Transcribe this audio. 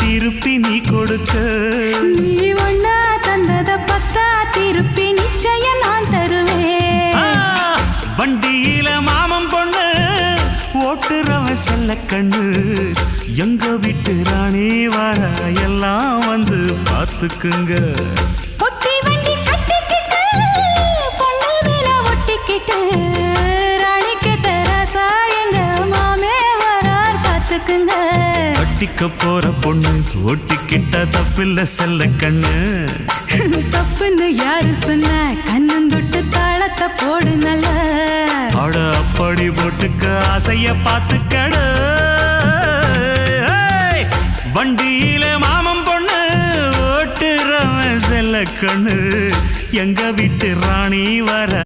திருப்பி நீ கொடுக்க. நீ ஒண்ணா தந்தத பத்தா திருப்பி நிச்சயம் நான் தருவேன். வண்டியில மாமன் பொண்ணு ஓட்டுறவன் செல்ல கண்ணு. எங்க வீட்டு ராணி வர எல்லாம் வந்து பார்த்துக்குங்க. பொட்டி வண்டி கட்டிக்கிட்டு பொண்ணு மேல ஒட்டிக்கிட்டு ராணிக்கு தராசா எங்க மாமே வரார் பார்த்துக்குங்க. ஒட்டிக்க போற பொண்ணு ஒட்டிக்கிட்ட தப்பில்ல செல்ல கண்ணு. தப்புன்னு யாரு சொன்ன கண்ணந்தொட்டு தாளத்தை போடு நல்ல. அட அப்படி போட்டுக்க ஆசைய பார்த்துக்கட. வண்டியில மாமன் பொண்ணு ஓட்டுறவன் செல்ல கண்ணு. எங்க வீட்டு ராணி வர